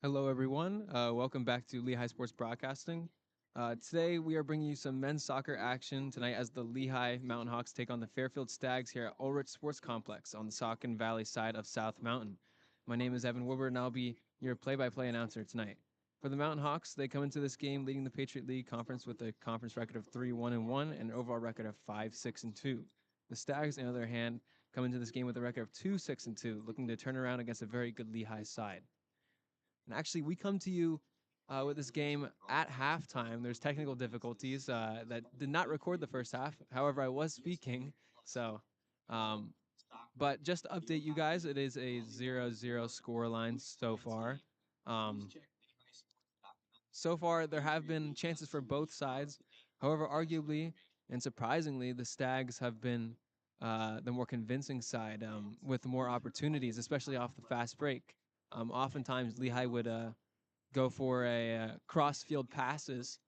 Hello, everyone. Welcome back to Lehigh Sports Broadcasting. Today, we are bringing you some men's soccer action tonight as the Lehigh Mountain Hawks take on the Fairfield Stags here at Ulrich Sports Complex on the Saucon Valley side of South Mountain. My name is Evan Wilbur, and I'll be your play-by-play announcer tonight. For the Mountain Hawks, they come into this game leading the Patriot League Conference with a conference record of 3-1-1 and an overall record of 5-6-2. The Stags, on the other hand, come into this game with a record of 2-6-2, looking to turn around against a very good Lehigh side. And actually, we come to you with this game at halftime. There's technical difficulties that did not record the first half. However, I was speaking. So, um, but just to update you guys, it is a 0-0 score line so far. Um, so far, there have been chances for both sides. However, arguably and surprisingly, the Stags have been the more convincing side with more opportunities, especially off the fast break. Oftentimes, Lehigh would go for a cross field passes.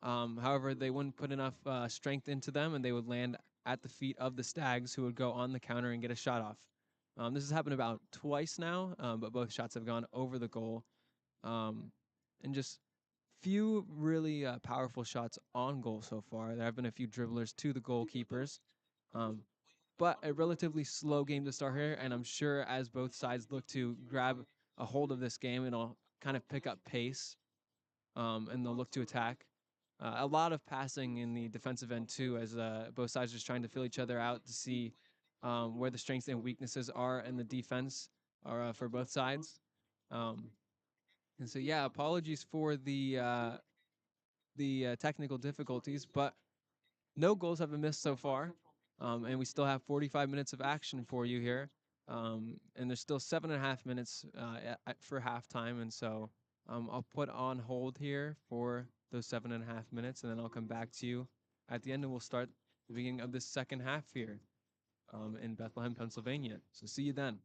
However, they wouldn't put enough strength into them, and they would land at the feet of the Stags, who would go on the counter and get a shot off. This has happened about twice now, but both shots have gone over the goal. And just few really powerful shots on goal so far. There have been a few dribblers to the goalkeepers. Um, but a relatively slow game to start here, and I'm sure as both sides look to grab a hold of this game, it'll kind of pick up pace, and they'll look to attack. A lot of passing in the defensive end too, as both sides are just trying to fill each other out to see where the strengths and weaknesses are in the defense are for both sides. Um, and so, yeah, apologies for the technical difficulties, but no goals have been missed so far, and we still have 45 minutes of action for you here. And there's still 7.5 minutes for halftime, and so I'll put on hold here for those 7.5 minutes, and then I'll come back to you at the end, and we'll start the beginning of this second half here in Bethlehem, Pennsylvania. So see you then.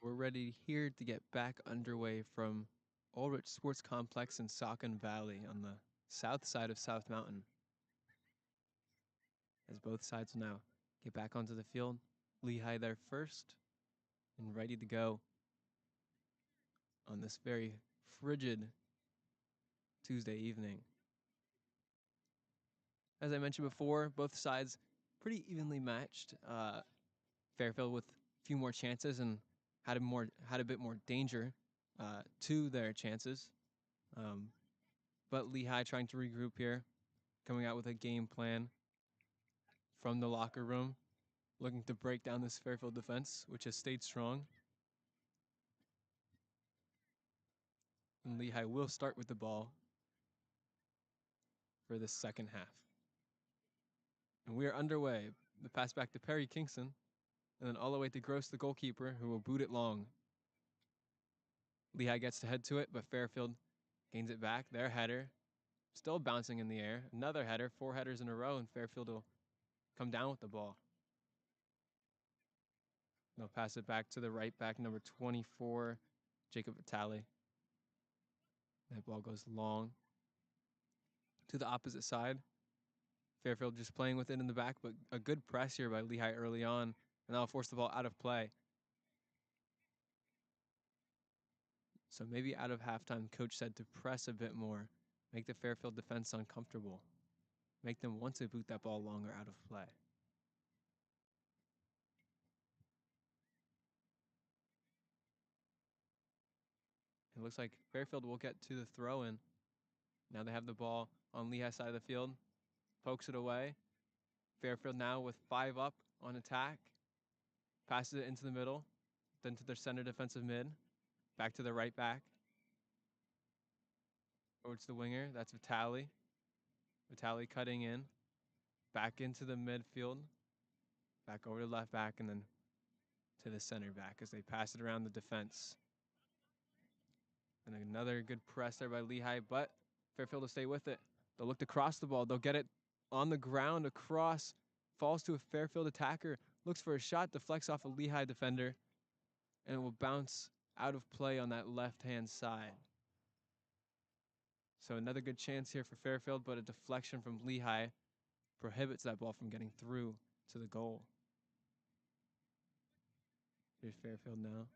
We're ready here to get back underway from Ulrich Sports Complex in Saucon Valley on the south side of South Mountain. As both sides now get back onto the field, Lehigh there first and ready to go on this very frigid Tuesday evening. As I mentioned before, both sides pretty evenly matched. Fairfield with a few more chances and had a bit more danger to their chances. But Lehigh trying to regroup here, coming out with a game plan from the locker room, looking to break down this Fairfield defense, which has stayed strong. And Lehigh will start with the ball for the second half. And we are underway. The pass back to Perry Kingston, and then all the way to Gross, the goalkeeper, who will boot it long. Lehigh gets to head to it, but Fairfield gains it back. Their header, still bouncing in the air. Another header, 4 headers in a row, and Fairfield will come down with the ball. They'll pass it back to the right back, number 24, Jacob Vitale. That ball goes long to the opposite side. Fairfield just playing with it in the back, but a good press here by Lehigh early on, and that'll force the ball out of play. So maybe out of halftime, coach said to press a bit more, make the Fairfield defense uncomfortable, make them want to boot that ball longer out of play. It looks like Fairfield will get to the throw-in. Now they have the ball on Lehigh's side of the field, pokes it away. Fairfield now with 5 up on attack, passes it into the middle, then to their center defensive mid, back to the right back. Over to the winger, that's Vitale. Vitale cutting in, back into the midfield, back over to left back, and then to the center back as they pass it around the defense. And another good press there by Lehigh, but Fairfield will stay with it. They'll look to cross the ball. They'll get it on the ground across, falls to a Fairfield attacker, looks for a shot, deflects off a Lehigh defender, and it will bounce out of play on that left-hand side. So another good chance here for Fairfield, but a deflection from Lehigh prohibits that ball from getting through to the goal. Here's Fairfield now.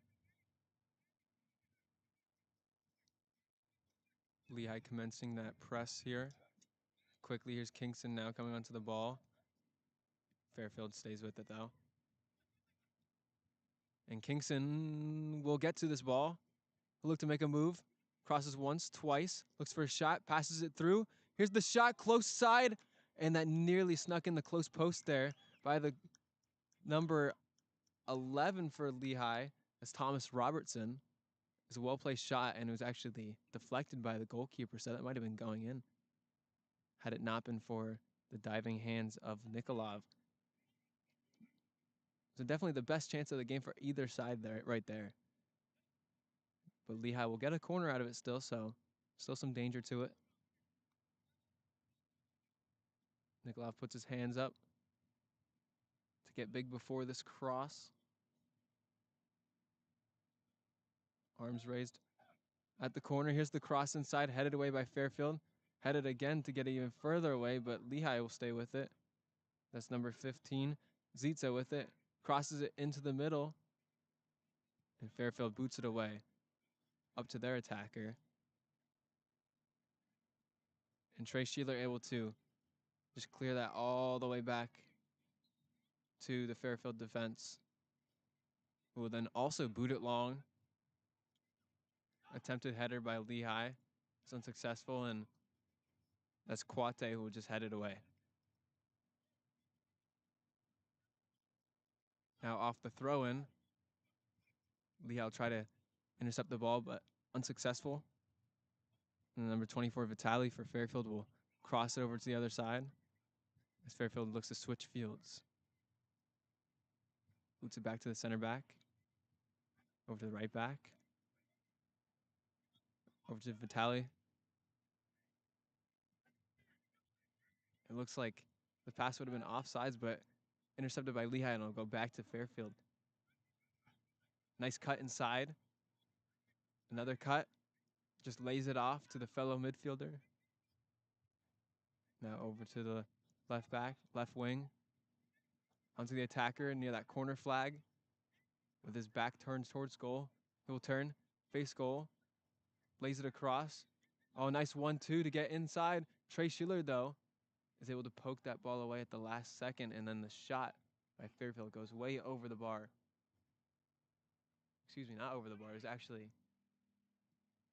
Lehigh commencing that press here. Quickly, here's Kingston now coming onto the ball. Fairfield stays with it, though. And Kingston will get to this ball. He'll look to make a move. Crosses once, twice. Looks for a shot, passes it through. Here's the shot, close side. And that nearly snuck in the close post there by the number 11 for Lehigh. As Thomas Robertson. It was a well-placed shot, and it was actually deflected by the goalkeeper, so that might have been going in had it not been for the diving hands of Nikolov. So definitely the best chance of the game for either side there, right there. But Lehigh will get a corner out of it still, so still some danger to it. Nikolov puts his hands up to get big before this cross. Arms raised at the corner. Here's the cross inside, headed away by Fairfield. Headed again to get even further away, but Lehigh will stay with it. That's number 15. Zitza with it. Crosses it into the middle. And Fairfield boots it away. Up to their attacker. And Trey Sheeler able to just clear that all the way back to the Fairfield defense. Who will then also boot it long. Attempted header by Lehigh. It's unsuccessful, and that's Kwate who will just head it away. Now off the throw-in, Lehigh will try to intercept the ball, but unsuccessful. And number 24, Vitale for Fairfield will cross it over to the other side as Fairfield looks to switch fields. Boots it back to the center back. Over to the right back. Over to Vitale. It looks like the pass would have been offsides, but intercepted by Lehigh, and it'll go back to Fairfield. Nice cut inside. Another cut. Just lays it off to the fellow midfielder. Now over to the left back, left wing. Onto the attacker near that corner flag. With his back turned towards goal. He will turn, face goal. Lays it across. Oh, nice 1-2 to get inside. Trey Schiller, though, is able to poke that ball away at the last second. And then the shot by Fairfield goes way over the bar. Excuse me, not over the bar. It's actually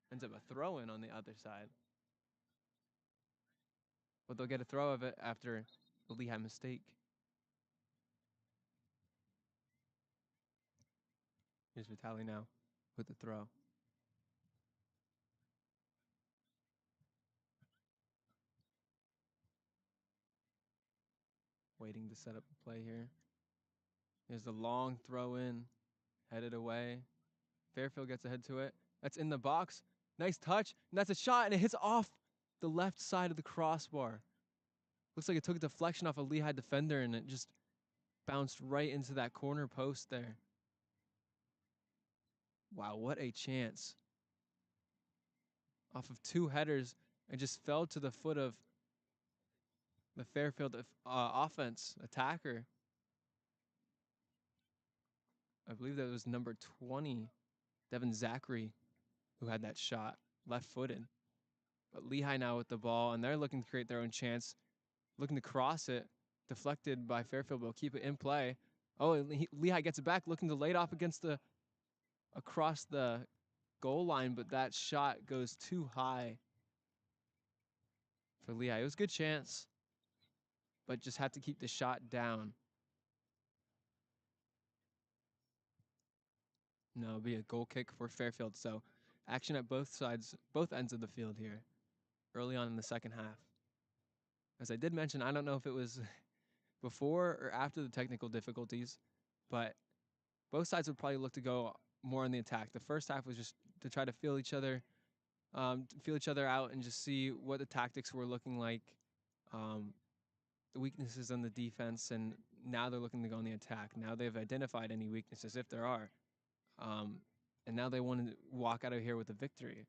ends up a throw-in on the other side. But they'll get a throw of it after the Lehigh mistake. Here's Vitali now with the throw. Waiting to set up a play here. Here's the long throw in, headed away. Fairfield gets ahead to it. That's in the box. Nice touch. And that's a shot, and it hits off the left side of the crossbar. Looks like it took a deflection off a Lehigh defender, and it just bounced right into that corner post there. Wow, what a chance. Off of two headers, it just fell to the foot of the Fairfield offense attacker. I believe that was number 20, Devin Zachary, who had that shot, left-footed. But Lehigh now with the ball, and they're looking to create their own chance, looking to cross it, deflected by Fairfield, but will keep it in play. Oh, Lehigh gets it back, looking to lay it off across the goal line, but that shot goes too high for Lehigh. It was a good chance, but just had to keep the shot down. No, it'll be a goal kick for Fairfield. So action at both sides, both ends of the field here, early on in the second half. As I did mention, I don't know if it was before or after the technical difficulties, but both sides would probably look to go more on the attack. The first half was just to try to feel each other out and just see what the tactics were looking like, the weaknesses on the defense, and now they're looking to go on the attack. Now they've identified any weaknesses, if there are, and now they want to walk out of here with a victory.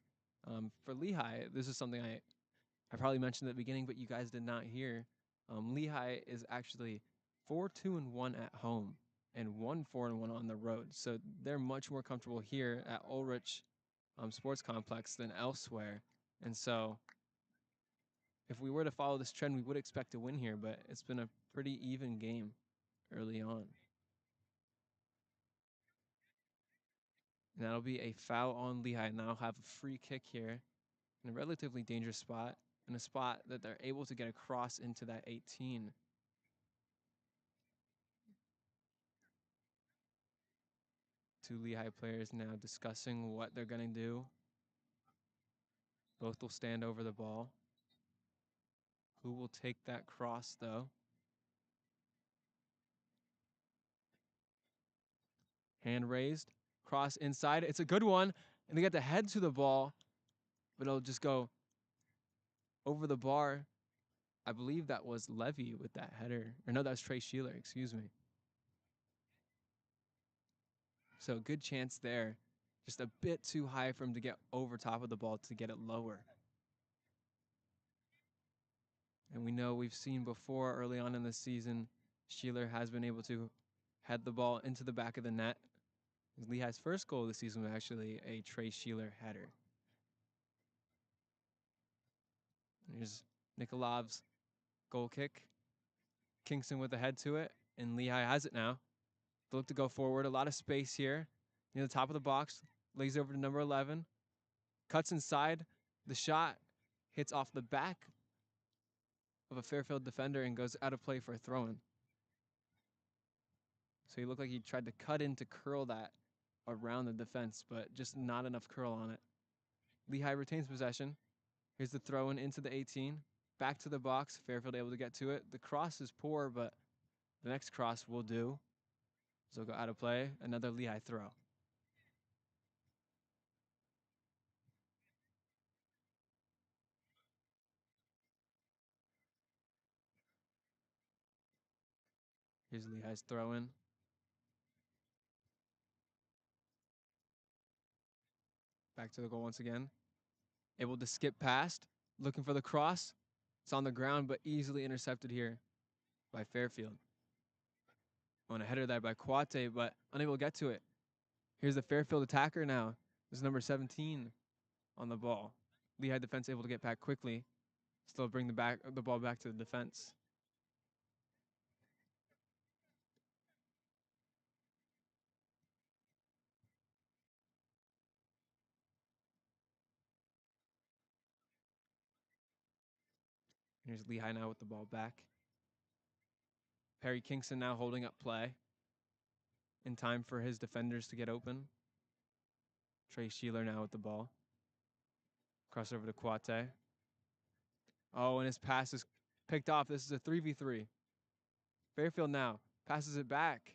For Lehigh, this is something I probably mentioned at the beginning, but you guys did not hear. Lehigh is actually 4-2-1 at home and 1-4-1 on the road. So they're much more comfortable here at Ulrich Sports Complex than elsewhere. And so if we were to follow this trend, we would expect to win here, but it's been a pretty even game early on. And that'll be a foul on Lehigh. Now have a free kick here in a relatively dangerous spot, in a spot that they're able to get across into that 18. Two Lehigh players now discussing what they're going to do. Both will stand over the ball. Who will take that cross, though? Hand raised. Cross inside. It's a good one. And they get the head to the ball, but it'll just go over the bar. I believe that was Levy with that header. Or no, that was Trey Sheeler, excuse me. So good chance there. Just a bit too high for him to get over top of the ball to get it lower. And we know we've seen before early on in the season, Sheeler has been able to head the ball into the back of the net. Lehigh's first goal of the season was actually a Trey Sheeler header. Here's Nikolov's goal kick. Kingston with the head to it, and Lehigh has it now. They look to go forward. A lot of space here near the top of the box. Lays over to number 11. Cuts inside. The shot hits off the back of a Fairfield defender and goes out of play for a throw-in. So he looked like he tried to cut in to curl that around the defense, but just not enough curl on it. Lehigh retains possession. Here's the throw-in into the 18. Back to the box. Fairfield able to get to it. The cross is poor, but the next cross will do. So go out of play. Another Lehigh throw. Here's Lehigh's throw-in. Back to the goal once again. Able to skip past, looking for the cross. It's on the ground, but easily intercepted here by Fairfield. On a header there by Kwate, but unable to get to it. Here's the Fairfield attacker now. This is number 17 on the ball. Lehigh defense able to get back quickly. Still bring the ball back to the defense. Here's Lehigh now with the ball back. Perry Kingston now holding up play in time for his defenders to get open. Trey Sheeler now with the ball. Cross over to Kwate. Oh, and his pass is picked off. This is a 3v3. Fairfield now passes it back.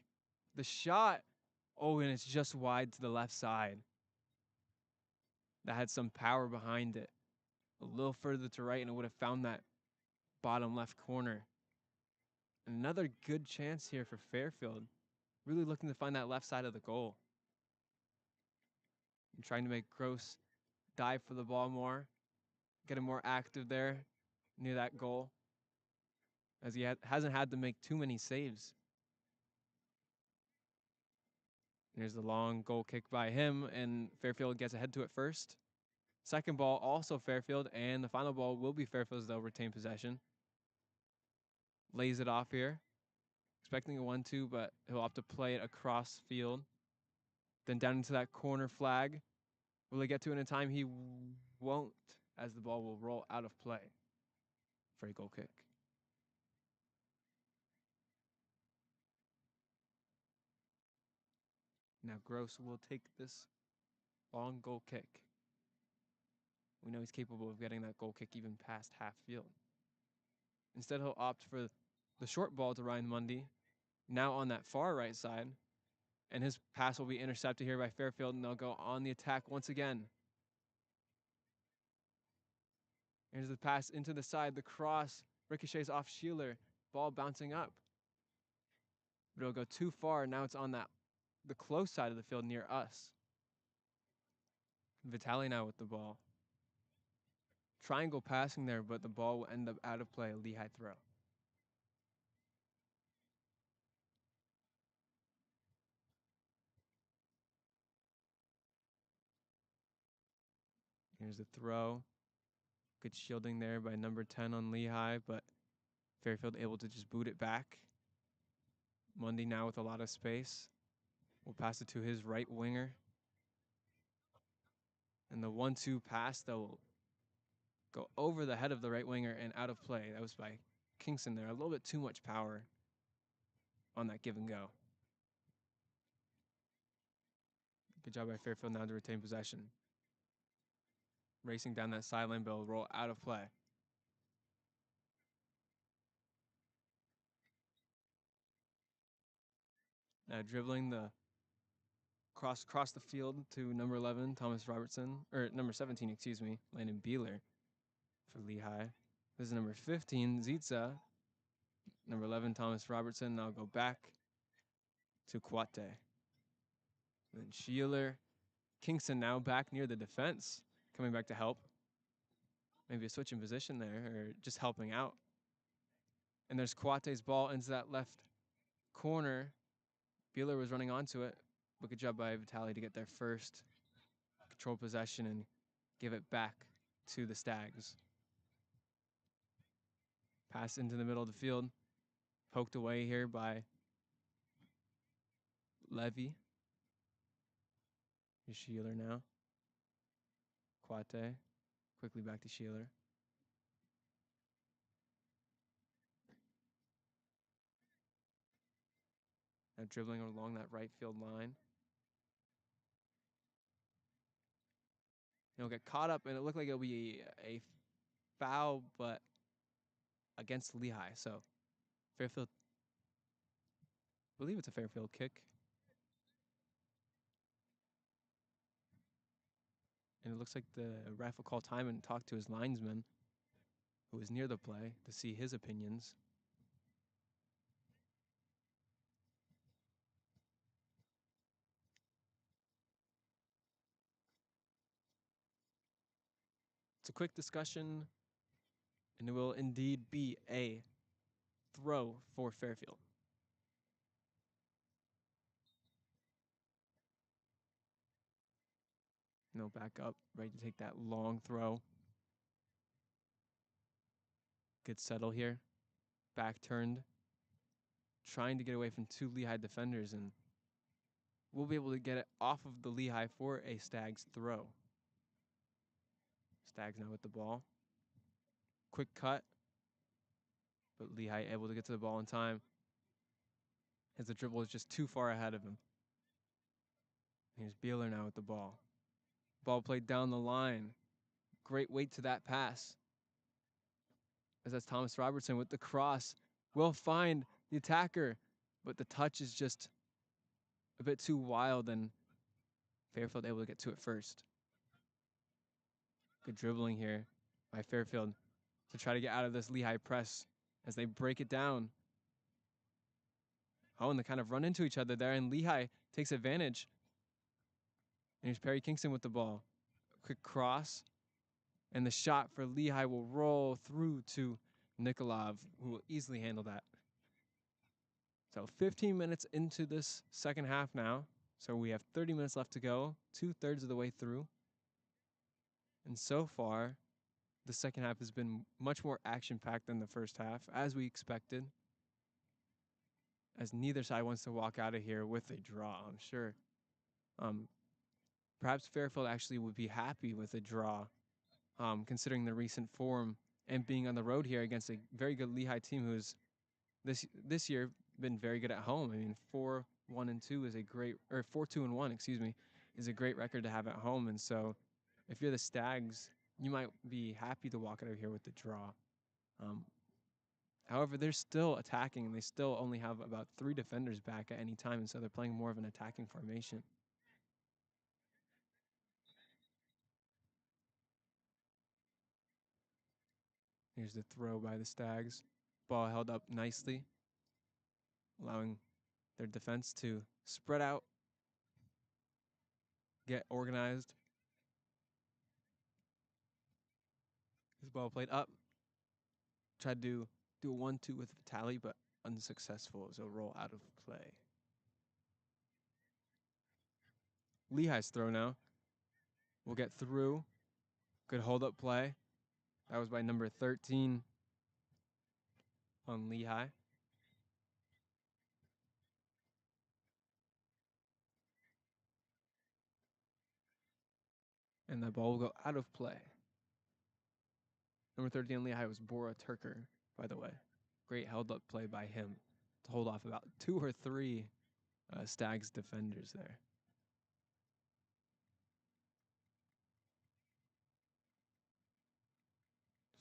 The shot. Oh, and it's just wide to the left side. That had some power behind it. A little further to right, and it would have found that bottom left corner. Another good chance here for Fairfield. Really looking to find that left side of the goal. And trying to make Gross dive for the ball more. Get him more active there near that goal. As he hasn't had to make too many saves. Here's the long goal kick by him, and Fairfield gets ahead to it first. Second ball, also Fairfield, and the final ball will be Fairfield's. They'll retain possession. Lays it off here. Expecting a 1-2, but he'll opt to play it across field. Then down into that corner flag. Will he get to it in time? He won't, as the ball will roll out of play for a goal kick. Now Gross will take this long goal kick. We know he's capable of getting that goal kick even past half field. Instead, he'll opt for the short ball to Ryan Mundy, now on that far right side. And his pass will be intercepted here by Fairfield, and they'll go on the attack once again. Here's the pass into the side. The cross ricochets off Sheeler. Ball bouncing up. But it'll go too far. Now it's on the close side of the field near us. Vitali now with the ball. Triangle passing there, but the ball will end up out of play. A Lehigh throw. Here's the throw. Good shielding there by number 10 on Lehigh, but Fairfield able to just boot it back. Mundy now with a lot of space. We'll pass it to his right winger. And the 1-2 pass that will go over the head of the right winger and out of play. That was by Kingston there. A little bit too much power on that give and go. Good job by Fairfield now to retain possession. Racing down that sideline, but will roll out of play. Now dribbling the cross the field to number 11, Thomas Robertson, or number 17, excuse me, Landon Beeler for Lehigh. This is number 15, Zitza. Number 11, Thomas Robertson. Now go back to Kwate. Then Sheeler. Kingston now back near the defense, coming back to help. Maybe a switch in position there, or just helping out. And there's Kwate's ball into that left corner. Beeler was running onto it. But good job by Vitali to get there first. Control possession and give it back to the Stags. Pass into the middle of the field. Poked away here by Levy. Here's Sheeler now. Kwate. Quickly back to Sheeler. Now dribbling along that right field line. He'll get caught up, and it looked like it'll be a foul, but against Lehigh. So Fairfield, I believe it's a Fairfield kick. And it looks like the ref will call time and talk to his linesman, who was near the play, to see his opinions. It's a quick discussion, and it will indeed be a throw for Fairfield. No, back up, ready to take that long throw. Good settle here. Back turned, trying to get away from two Lehigh defenders, and we'll be able to get it off of the Lehigh for a Stags throw. Stags now with the ball. Quick cut, but Lehigh able to get to the ball in time as the dribble is just too far ahead of him. Here's Beeler now with the ball. Ball played down the line. Great weight to that pass. As that's Thomas Robertson with the cross. Will find the attacker, but the touch is just a bit too wild, and Fairfield able to get to it first. Good dribbling here by Fairfield to try to get out of this Lehigh press as they break it down. Oh, and they kind of run into each other there, and Lehigh takes advantage. And here's Perry Kingston with the ball. Quick cross, and the shot for Lehigh will roll through to Nikolov, who will easily handle that. So 15 minutes into this second half now. So we have 30 minutes left to go, 2/3 of the way through. And so far, the second half has been much more action-packed than the first half, as we expected. As neither side wants to walk out of here with a draw, I'm sure. Perhaps Fairfield actually would be happy with a draw, considering the recent form and being on the road here against a very good Lehigh team who's this year been very good at home. I mean, 4-1-2 is a great, or 4-2-1, excuse me, is a great record to have at home. And so, if you're the Stags, you might be happy to walk out of here with the draw. However, they're still attacking, and they still only have about 3 defenders back at any time, and so they're playing more of an attacking formation. Here's the throw by the Stags. Ball held up nicely, allowing their defense to spread out, get organized. His ball played up. Tried to do a 1-2 with Vitali, but unsuccessful as a roll out of play. Lehigh's throw now. We'll get through. Good hold-up play. That was by number 13 on Lehigh. And that ball will go out of play. Number 13 on Lehigh was Bora Turker, by the way. Great held-up play by him to hold off about 2 or 3 Stags defenders there.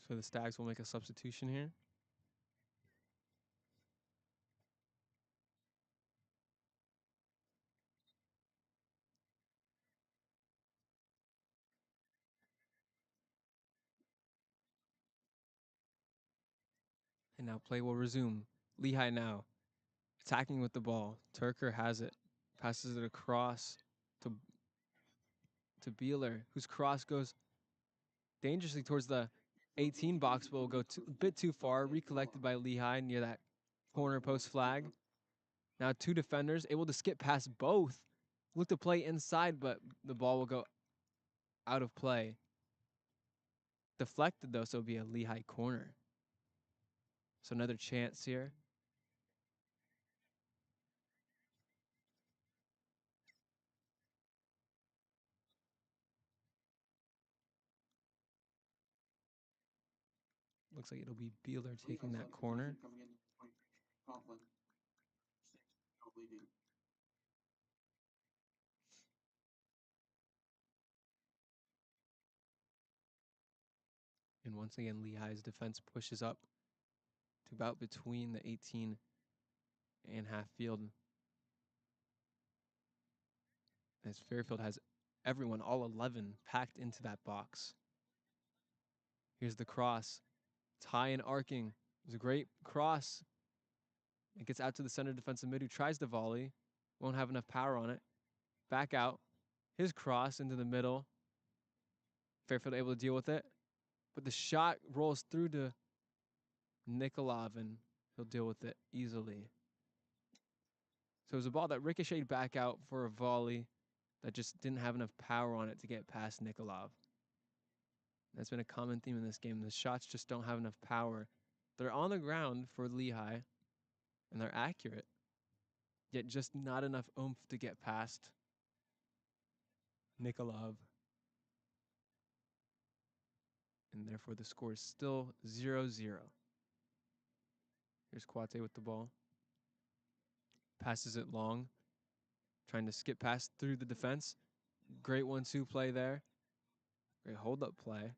So the Stags will make a substitution here. And now play will resume. Lehigh now attacking with the ball. Turker has it. Passes it across to Beeler, whose cross goes dangerously towards the 18 box, but will go a bit too far. Recollected by Lehigh near that corner post flag. Now 2 defenders able to skip past both. Look to play inside, but the ball will go out of play. Deflected, though, so it'll be a Lehigh corner. So another chance here. Looks like it'll be Beeler taking that corner. And once again, Lehigh's defense pushes up to about between the 18 and half field. As Fairfield has everyone, all 11, packed into that box. Here's the cross. It's high and arcing. It was a great cross. It gets out to the center defensive mid who tries to volley. Won't have enough power on it. Back out. His cross into the middle. Fairfield able to deal with it. But the shot rolls through to Nikolov, and he'll deal with it easily. So it was a ball that ricocheted back out for a volley that just didn't have enough power on it to get past Nikolov. That's been a common theme in this game. The shots just don't have enough power. They're on the ground for Lehigh, and they're accurate, yet just not enough oomph to get past Nikolov. And therefore the score is still 0-0. Here's Kwate with the ball. Passes it long, trying to skip past through the defense. Great 1-2 play there. Great hold-up play.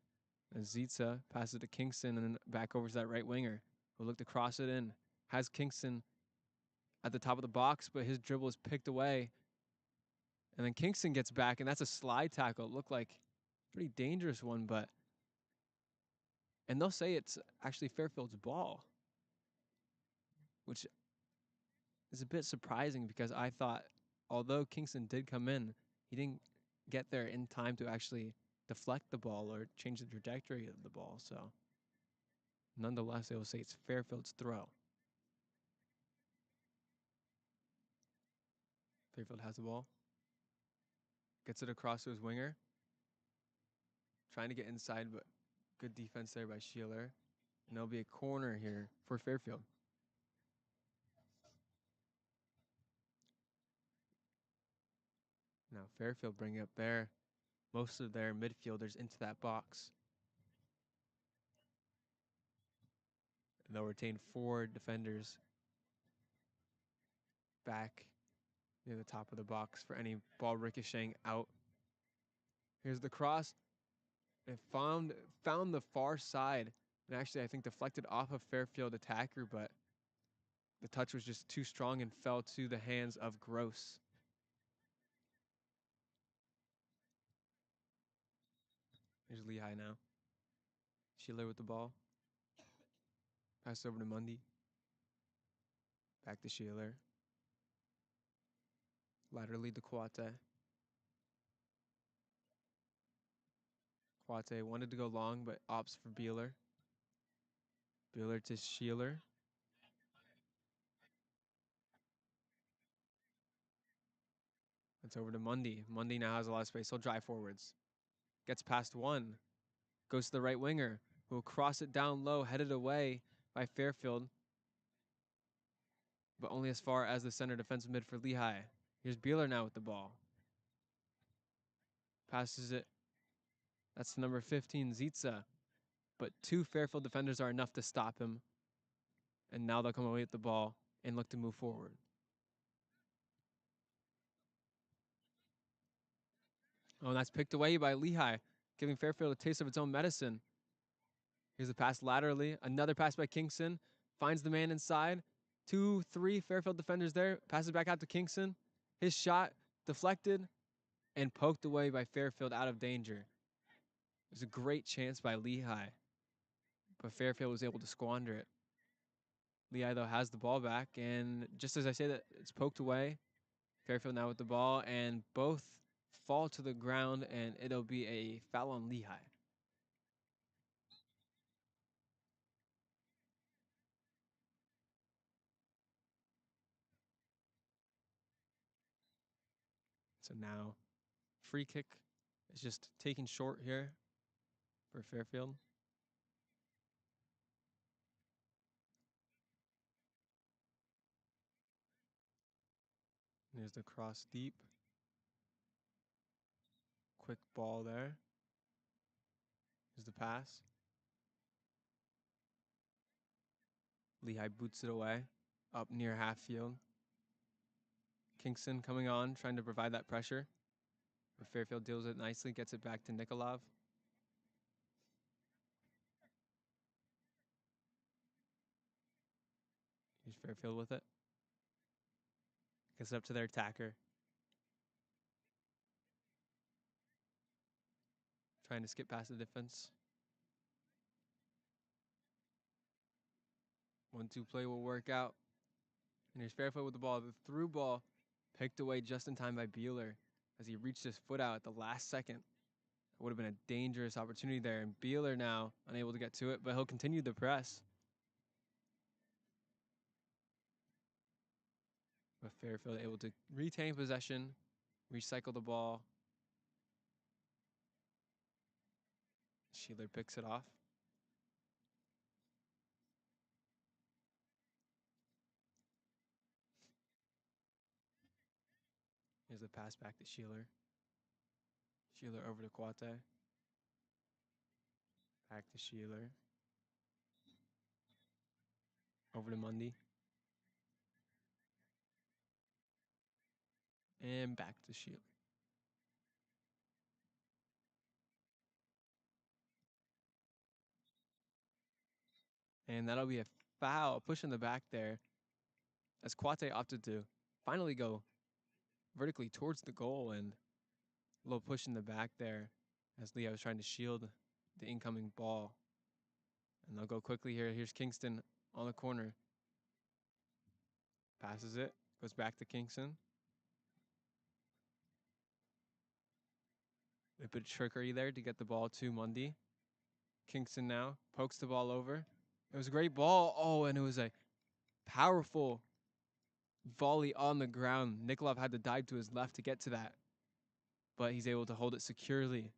And Zitsa passes it to Kingston and then back over to that right winger who looked to cross it in. Has Kingston at the top of the box, but his dribble is picked away. And then Kingston gets back, and that's a slide tackle. It looked like a pretty dangerous one, but... And they'll say it's actually Fairfield's ball, which is a bit surprising because I thought, although Kingston did come in, he didn't get there in time to actually deflect the ball or change the trajectory of the ball. So nonetheless, they will say it's Fairfield's throw. Fairfield has the ball. Gets it across to his winger. Trying to get inside, but good defense there by Sheeler. And there'll be a corner here for Fairfield. Now Fairfield bringing up most of their midfielders into that box. And they'll retain 4 defenders back near the top of the box for any ball ricocheting out. Here's the cross. It found the far side, and actually I think deflected off of Fairfield attacker, but the touch was just too strong and fell to the hands of Gross. Here's Lehigh now. Sheeler with the ball. Pass over to Mundy. Back to Sheeler. Laterally to Kwate. Kwate wanted to go long, but opts for Beeler. Beeler to Sheeler. It's over to Mundy. Mundy now has a lot of space. He'll drive forwards. Gets past one. Goes to the right winger, who will cross it down low, headed away by Fairfield, but only as far as the center defensive mid for Lehigh. Here's Beeler now with the ball. Passes it. That's number 15, Zitsa. But 2 Fairfield defenders are enough to stop him. And now they'll come away with the ball and look to move forward. Oh, and that's picked away by Lehigh, giving Fairfield a taste of its own medicine. Here's a pass laterally. Another pass by Kingston. Finds the man inside. 2, 3 Fairfield defenders there. Passes back out to Kingston. His shot deflected and poked away by Fairfield out of danger. It was a great chance by Lehigh, but Fairfield was able to squander it. Lehigh, though, has the ball back, and just as I say that, it's poked away. Fairfield now with the ball, and both fall to the ground, and it'll be a foul on Lehigh. So now, free kick is just taken short here for Fairfield. There's the cross deep. Quick ball there. Here's the pass. Lehigh boots it away up near half field. Kingston coming on, trying to provide that pressure. But Fairfield deals it nicely, gets it back to Nikolov. Here's Fairfield with it. Gets it up to their attacker. Trying to skip past the defense. 1-2 play will work out. And here's Fairfield with the ball. The through ball picked away just in time by Beeler as he reached his foot out at the last second. It would have been a dangerous opportunity there. And Beeler now unable to get to it, but he'll continue the press. But Fairfield able to retain possession, recycle the ball. Sheeler picks it off. Here's the pass back to Sheeler. Sheeler over to Kwate. Back to Sheeler. Over to Mundy. And back to Sheeler. And that'll be a foul, push in the back there, as Kwate opted to finally go vertically towards the goal, and a little push in the back there as Lehigh was trying to shield the incoming ball. And they'll go quickly here. Here's Kingston on the corner. Passes it, goes back to Kingston. A bit of trickery there to get the ball to Mundy. Kingston now pokes the ball over. It was a great ball. Oh, and it was a powerful volley on the ground. Nikolov had to dive to his left to get to that, but he's able to hold it securely.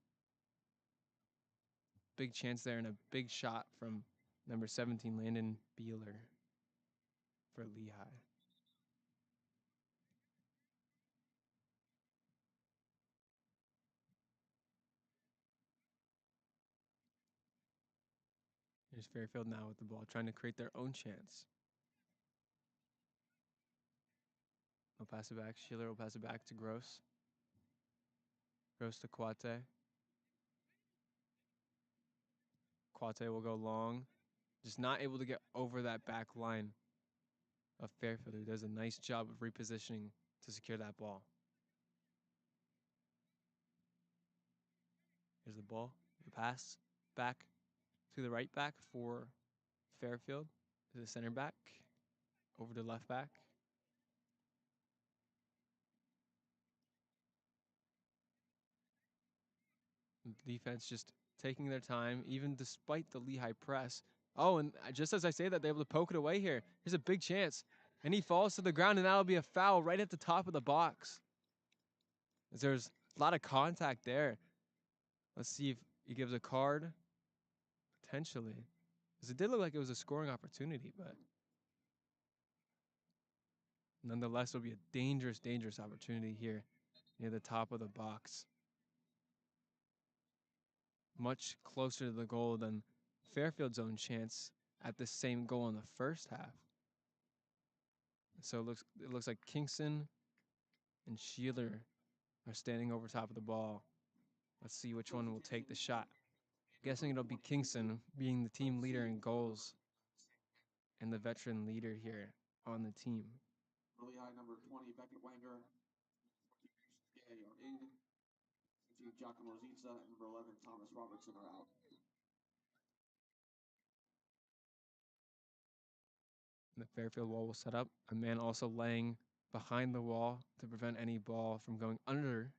Big chance there and a big shot from number 17, Landon Beeler for Lehigh. Here's Fairfield now with the ball, trying to create their own chance. They'll pass it back. Schiller will pass it back to Gross. Gross to Kwate. Kwate will go long. Just not able to get over that back line of Fairfield, who does a nice job of repositioning to secure that ball. Here's the ball. The pass back to the right back for Fairfield, to the center back, over to left back. Defense just taking their time, even despite the Lehigh press. Oh, and just as I say that, they're able to poke it away here. Here's a big chance. And he falls to the ground, and that'll be a foul right at the top of the box. There's a lot of contact there. Let's see if he gives a card. Potentially. Because it did look like it was a scoring opportunity, but nonetheless, it'll be a dangerous, dangerous opportunity here near the top of the box. Much closer to the goal than Fairfield's own chance at the same goal in the first half. So it looks like Kingston and Sheeler are standing over top of the ball. Let's see which one will take the shot. I'm guessing it'll be Kingston, being the team leader in goals and the veteran leader here on the team. Lehigh number 20, Beckett Wenger, Gay are in. 16, Giacomo Zizza, and number 11, Thomas Robertson are out. The Fairfield wall will set up. A man also laying behind the wall to prevent any ball from going under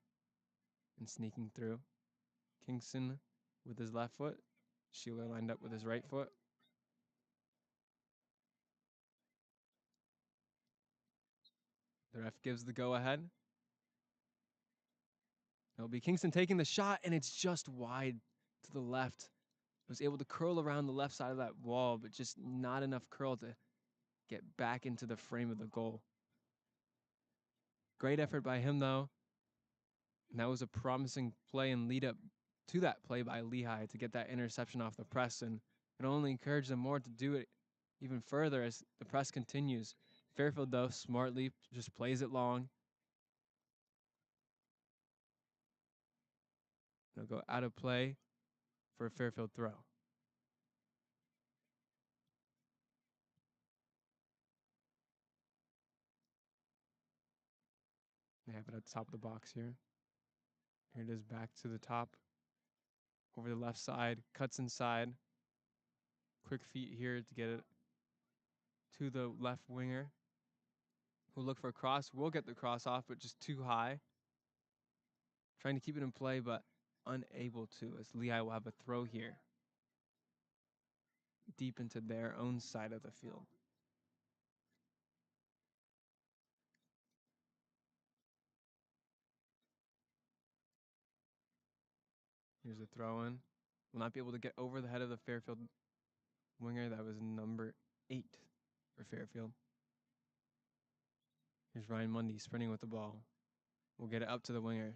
and sneaking through. Kingston with his left foot. Sheeler lined up with his right foot. The ref gives the go-ahead. It'll be Kingston taking the shot, and it's just wide to the left. Was able to curl around the left side of that wall, but just not enough curl to get back into the frame of the goal. Great effort by him, though. And that was a promising play and lead up to that play by Lehigh to get that interception off the press, and it only encouraged them more to do it even further as the press continues. Fairfield, though, smartly just plays it long. They'll go out of play for a Fairfield throw. They have it at the top of the box here. Here it is back to the top. Over the left side, cuts inside. Quick feet here to get it to the left winger, who'll look for a cross. Will get the cross off, but just too high. Trying to keep it in play, but unable to, as Lehigh will have a throw here deep into their own side of the field. Here's a throw in. Will not be able to get over the head of the Fairfield winger. That was number 8 for Fairfield. Here's Ryan Mundy sprinting with the ball. We'll get it up to the winger.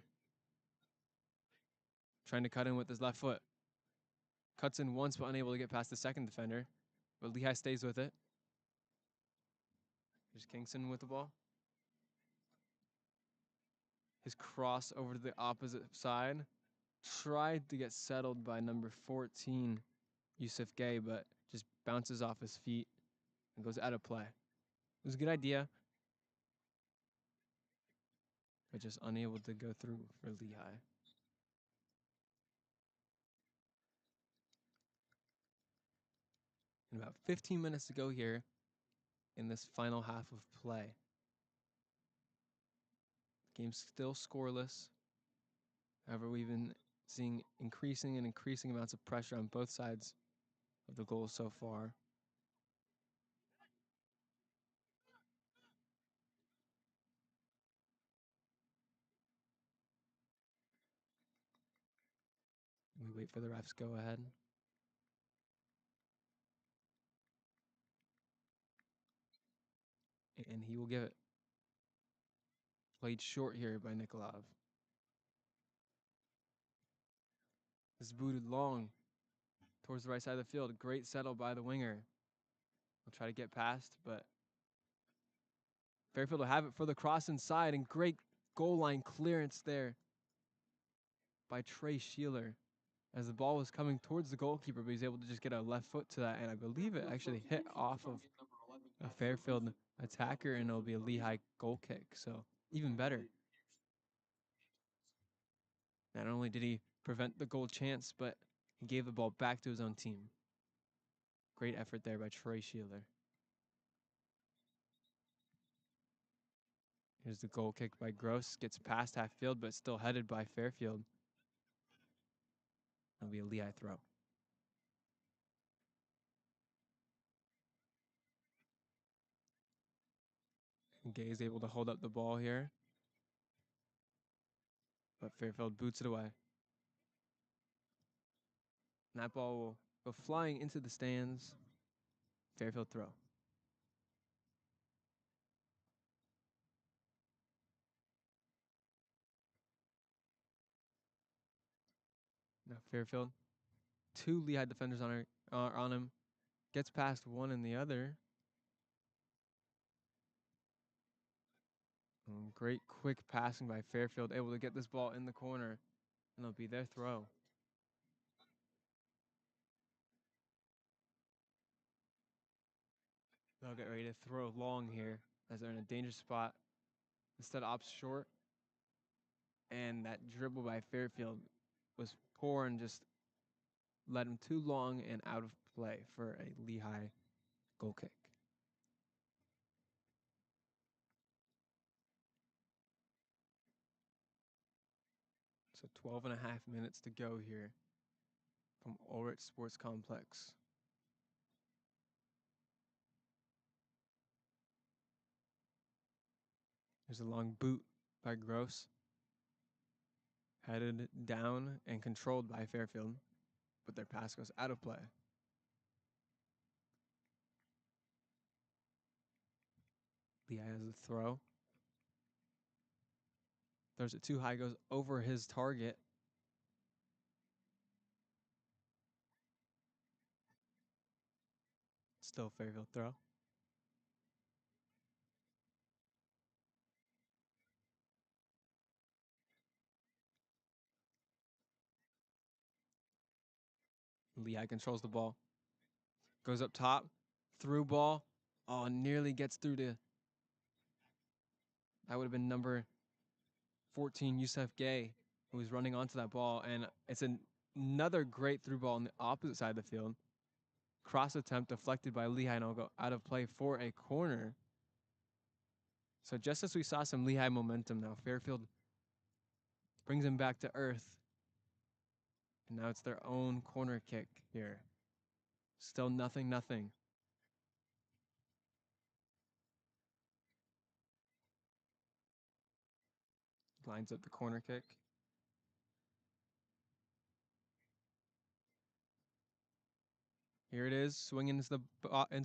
Trying to cut in with his left foot. Cuts in once but unable to get past the second defender. But Lehigh stays with it. Here's Kingston with the ball. His cross over to the opposite side. Tried to get settled by number 14, Yusuf Gay, but just bounces off his feet and goes out of play. It was a good idea, but just unable to go through for Lehigh. And about 15 minutes to go here in this final half of play. The game's still scoreless. However, we've been seeing increasing amounts of pressure on both sides of the goal so far. We wait for the refs go ahead. And he will give it. Played short here by Nikolov. This is booted long towards the right side of the field. Great settle by the winger. We'll try to get past, but Fairfield will have it for the cross inside, and great goal line clearance there by Trey Sheeler as the ball was coming towards the goalkeeper, but he's able to just get a left foot to that, and I believe it actually hit off of a Fairfield attacker, and it'll be a Lehigh goal kick, so even better. Not only did he prevent the goal chance, but he gave the ball back to his own team. Great effort there by Trey Sheeler. Here's the goal kick by Gross. Gets past half field, but still headed by Fairfield. It'll be a Lehigh throw. Gay is able to hold up the ball here, but Fairfield boots it away. And that ball will go flying into the stands. Fairfield throw. Now Fairfield, 2 Lehigh defenders on him. Gets past one and the other. Great quick passing by Fairfield, able to get this ball in the corner, and it'll be their throw. They'll get ready to throw long here as they're in a dangerous spot. Instead opts short, and that dribble by Fairfield was poor and just led him too long and out of play for a Lehigh goal kick. So 12 and a half minutes to go here from Ulrich Sports Complex. There's a long boot by Gross. Headed down and controlled by Fairfield, but their pass goes out of play. Lehigh has a throw. Throws it too high, goes over his target. Still Fairfield throw. Lehigh controls the ball. Goes up top. Through ball. Oh, nearly gets through to. That would have been number 14, Yusuf Gay, who was running onto that ball. And it's another great through ball on the opposite side of the field. Cross attempt deflected by Lehigh, and it'll go out of play for a corner. So just as we saw some Lehigh momentum now, Fairfield brings him back to earth And now it's their own corner kick here. Still nothing, nothing. Lines up the corner kick. Here it is, swinging into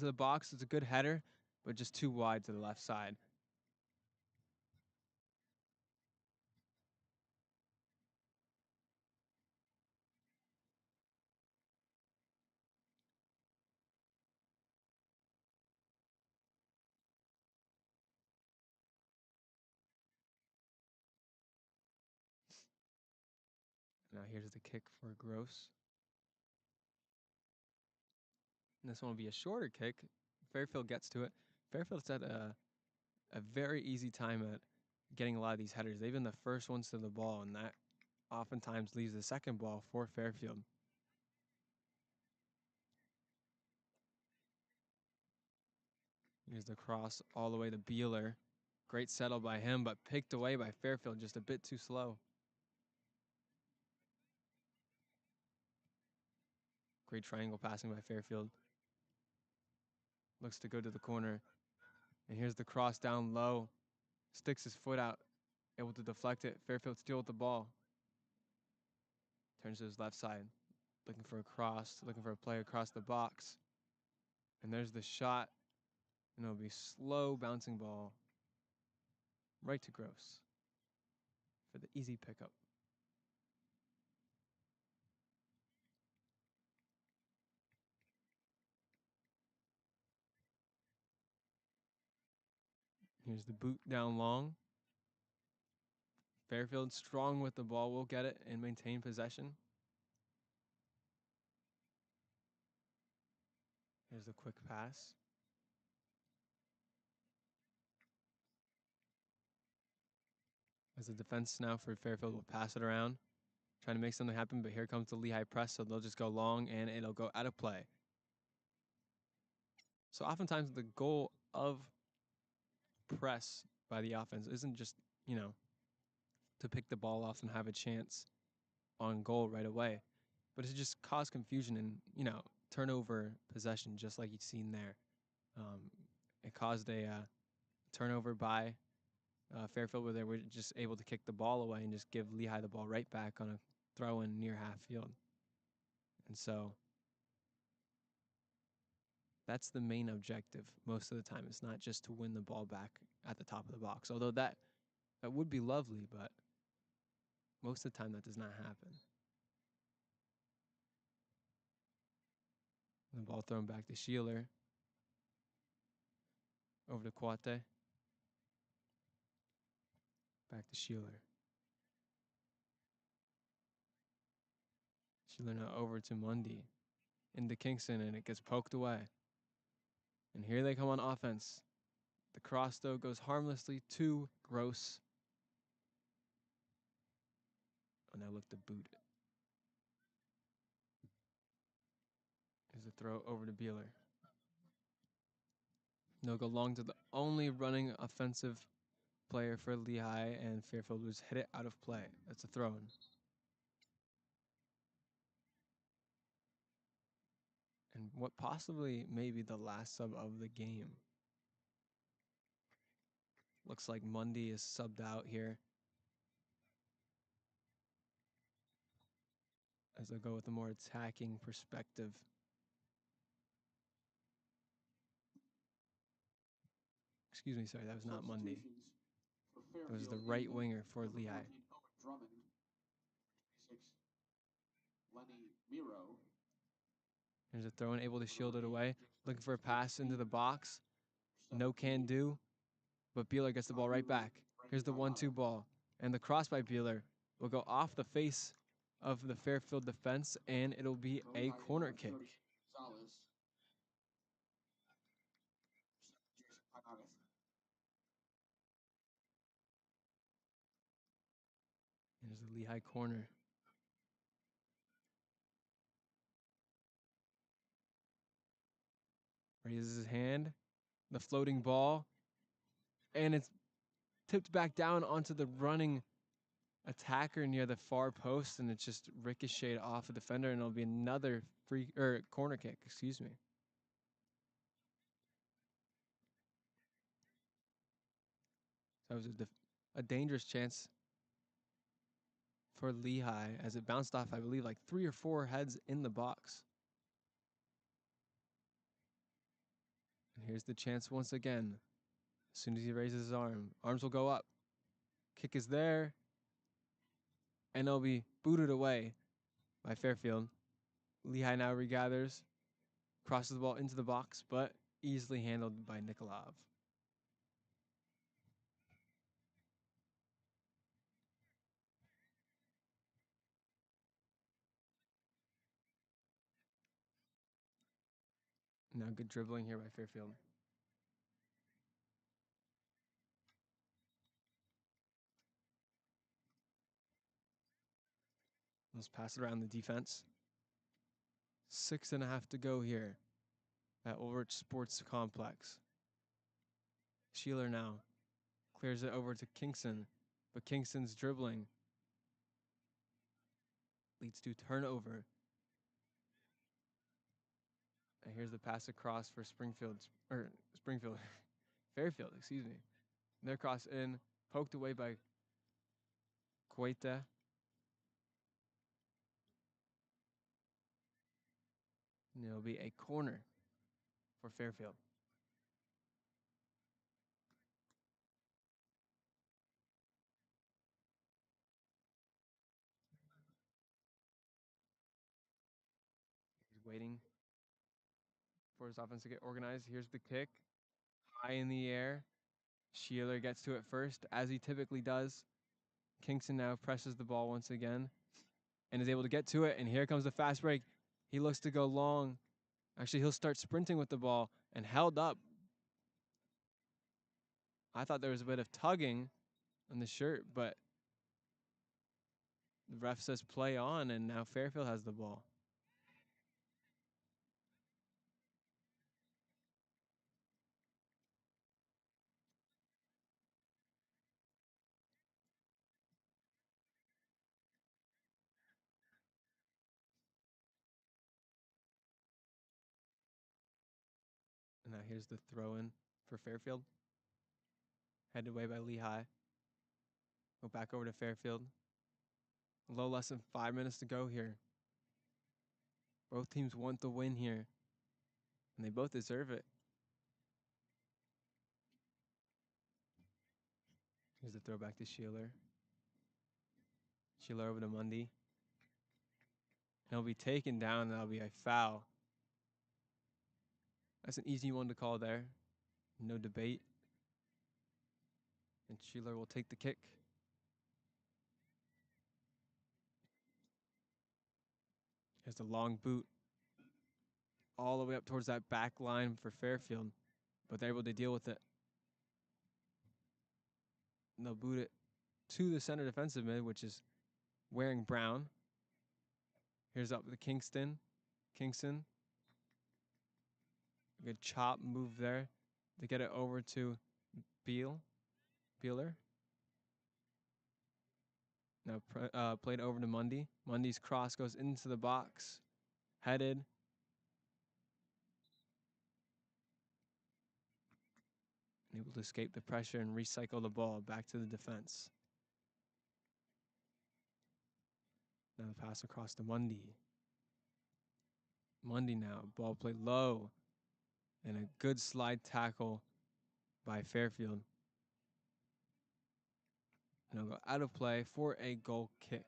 the box. It's a good header, but just too wide to the left side. Now here's the kick for Gross. And this one will be a shorter kick. Fairfield gets to it. Fairfield's had a very easy time at getting a lot of these headers. They've been the first ones to the ball, and that oftentimes leaves the second ball for Fairfield. Here's the cross all the way to Beeler. Great settle by him, but picked away by Fairfield, just a bit too slow. Great triangle passing by Fairfield. Looks to go to the corner. And here's the cross down low. Sticks his foot out, able to deflect it. Fairfield still with the ball. Turns to his left side, looking for a cross, looking for a play across the box. And there's the shot. And it'll be slow bouncing ball right to Gross for the easy pickup. Here's the boot down long. Fairfield strong with the ball, will get it and maintain possession. Here's the quick pass. As the defense now for Fairfield will pass it around, trying to make something happen, but here comes the Lehigh press, so they'll just go long and it'll go out of play. So oftentimes the goal of press by the offense isn't just, to pick the ball off and have a chance on goal right away, but it's just cause confusion and, turnover possession, just like you've seen there. Um, it caused a turnover by Fairfield where they were just able to kick the ball away and just give Lehigh the ball right back on a throw in near half field. And so that's the main objective most of the time. It's not just to win the ball back at the top of the box, although that would be lovely, but most of the time that does not happen. The ball thrown back to Sheeler. Over to Kwate. Back to Sheeler. Sheeler now over to Mundy. Into Kingston, and it gets poked away. And here they come on offense. The cross, though, goes harmlessly to Gross. Oh, now look to boot it. There's a throw over to Beeler. They'll go long to the only running offensive player for Lehigh, and Fairfield was hit it out of play. That's a throw-in. And what possibly may be the last sub of the game. Looks like Mundy is subbed out here, as they'll go with a more attacking perspective. Excuse me, sorry, that was not Mundy. It was the right winger for Lehigh. There's a throw in, able to shield it away. Looking for a pass into the box. No can do, but Beeler gets the ball right back. Here's the 1-2 ball. And the cross by Beeler will go off the face of the Fairfield defense, and it'll be a corner kick. Here's the Lehigh corner. Raises his hand. The floating ball. And it's tipped back down onto the running attacker near the far post, and it just ricocheted off a defender, and it'll be another free or corner kick. Excuse me. So that was a dangerous chance for Lehigh as it bounced off, I believe, like 3 or 4 heads in the box. And here's the chance once again. As soon as he raises his arms will go up. Kick is there, and it'll be booted away by Fairfield. Lehigh now regathers, crosses the ball into the box, but easily handled by Nikolov. Now good dribbling here by Fairfield. Let's pass it around the defense. 6.5 to go here at Ulrich Sports Complex. Sheeler now clears it over to Kingston, but Kingston's dribbling leads to turnover. And here's the pass across for Springfield, Fairfield, excuse me. Their cross in, poked away by Cueta. And it'll be a corner for Fairfield. He's waiting for his offense to get organized. Here's the kick. High in the air. Sheeler gets to it first, as he typically does. Kingston now presses the ball once again and is able to get to it. And here comes the fast break. He looks to go long. Actually, he'll start sprinting with the ball and held up. I thought there was a bit of tugging on the shirt, but the ref says play on, and now Fairfield has the ball. And now here's the throw in for Fairfield. Headed away by Lehigh. Go back over to Fairfield. A little less than 5 minutes to go here. Both teams want the win here, and they both deserve it. Here's the throw back to Sheeler. Sheeler over to Mundy. And he'll be taken down, and that'll be a foul. That's an easy one to call there. No debate. And Sheeler will take the kick. Here's the long boot all the way up towards that back line for Fairfield, but they're able to deal with it. And they'll boot it to the center defensive mid, which is wearing brown. Here's up to Kingston. Kingston. Good chop move there to get it over to Beeler. Now played over to Mundy. Mundy's cross goes into the box. Headed. Able to escape the pressure and recycle the ball back to the defense. Now the pass across to Mundy. Mundy now. Ball played low. And a good slide tackle by Fairfield. And it'll go out of play for a goal kick.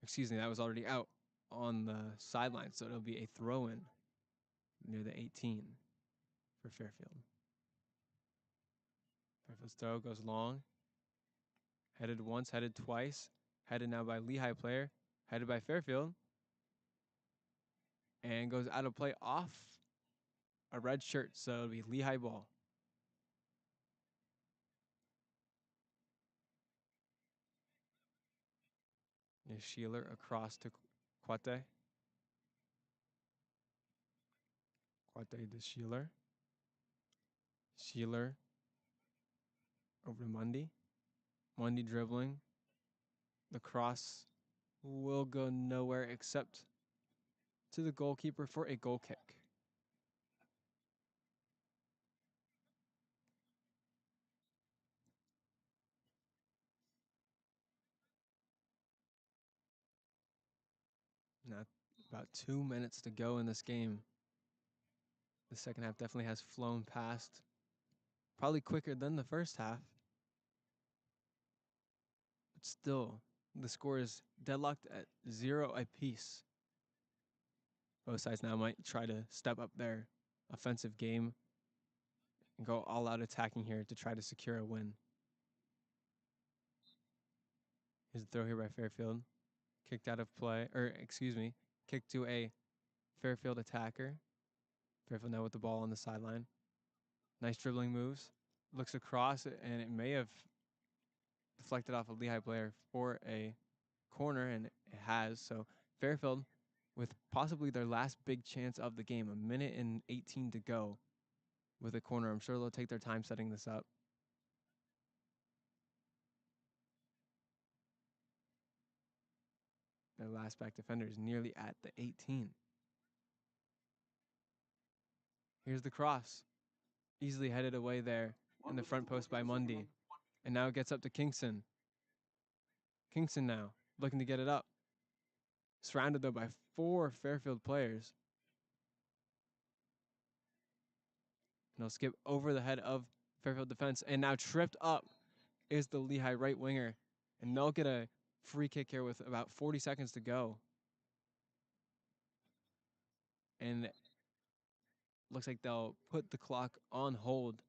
Excuse me, that was already out on the sideline, so it'll be a throw-in near the 18 for Fairfield. Fairfield's throw goes long. Headed once, headed twice. Headed now by Lehigh player. Headed by Fairfield. And goes out of play off a red shirt, so it'll be Lehigh ball. And Sheeler across to Cuate. Cuate to Sheeler. Sheeler over to Mundy. Mundy dribbling. The cross will go nowhere except to the goalkeeper for a goal kick. Now, about 2 minutes to go in this game. The second half definitely has flown past, probably quicker than the first half. But still, the score is deadlocked at 0 apiece. Both sides now might try to step up their offensive game and go all out attacking here to try to secure a win. Here's the throw here by Fairfield. Kicked out of play, or excuse me, kicked to a Fairfield attacker. Fairfield now with the ball on the sideline. Nice dribbling moves. Looks across, and it may have deflected off a Lehigh player for a corner, and it has. So Fairfield, with possibly their last big chance of the game, 1:18 to go with a corner. I'm sure they'll take their time setting this up. Their last back defender is nearly at the 18. Here's the cross. Easily headed away there in the front post by Mundy. And now it gets up to Kingston. Kingston now looking to get it up. Surrounded though by 4 Fairfield players. And they'll skip over the head of Fairfield defense. And now tripped up is the Lehigh right winger. And they'll get a free kick here with about 40 seconds to go. And looks like they'll put the clock on hold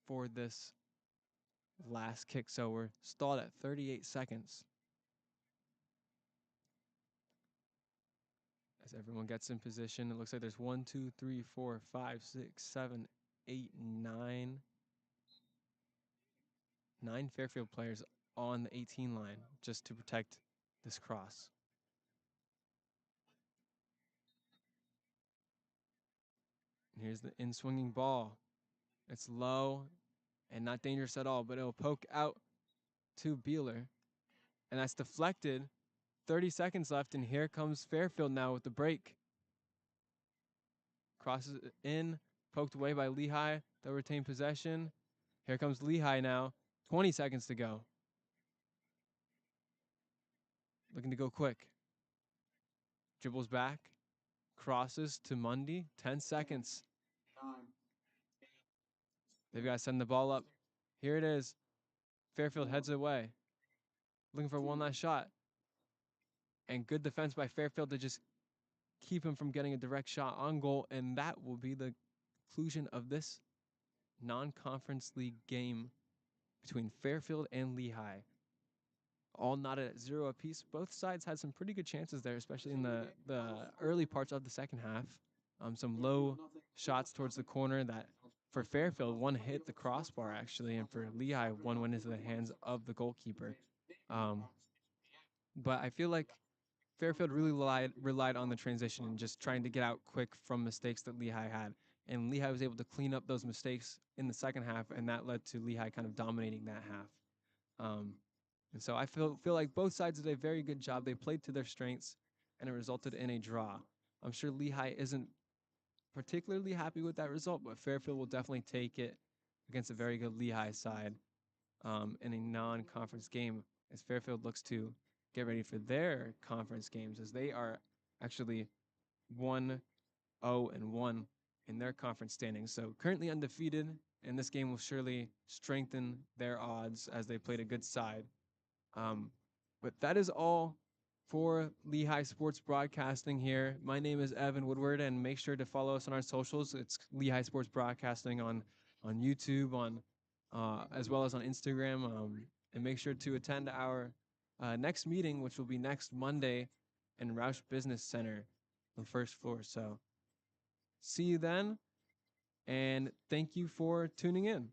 for this last kick. So we're stalled at 38 seconds. As everyone gets in position, it looks like there's 1, 2, 3, 4, 5, 6, 7, 8, 9. 9 Fairfield players on the 18 line just to protect this cross. And here's the in-swinging ball. It's low and not dangerous at all, but it'll poke out to Beeler. And that's deflected. 30 seconds left, and here comes Fairfield now with the break. Crosses in, poked away by Lehigh. They'll retain possession. Here comes Lehigh now. 20 seconds to go. Looking to go quick. Dribbles back. Crosses to Mundy. 10 seconds. 9. They've got to send the ball up. Here it is. Fairfield heads away. Looking for one last shot. And good defense by Fairfield to just keep him from getting a direct shot on goal. And that will be the conclusion of this non-conference league game between Fairfield and Lehigh. All knotted at 0 apiece. Both sides had some pretty good chances there, especially in the early parts of the second half. Some low shots towards the corner that for Fairfield, one hit the crossbar actually, and for Lehigh, one went into the hands of the goalkeeper. But I feel like Fairfield really relied on the transition and just trying to get out quick from mistakes that Lehigh had. And Lehigh was able to clean up those mistakes in the second half, and that led to Lehigh kind of dominating that half. And so I feel like both sides did a very good job. They played to their strengths, and it resulted in a draw. I'm sure Lehigh isn't particularly happy with that result, but Fairfield will definitely take it against a very good Lehigh side in a non-conference game as Fairfield looks to get ready for their conference games as they are actually 1-0-1 in their conference standings. So currently undefeated, and this game will surely strengthen their odds as they played a good side. But that is all for Lehigh Sports Broadcasting here. My name is Evan Woodward, and make sure to follow us on our socials. It's Lehigh Sports Broadcasting on YouTube, as well as on Instagram. And make sure to attend our next meeting, which will be next Monday in Roush Business Center on the first floor. So see you then, and thank you for tuning in.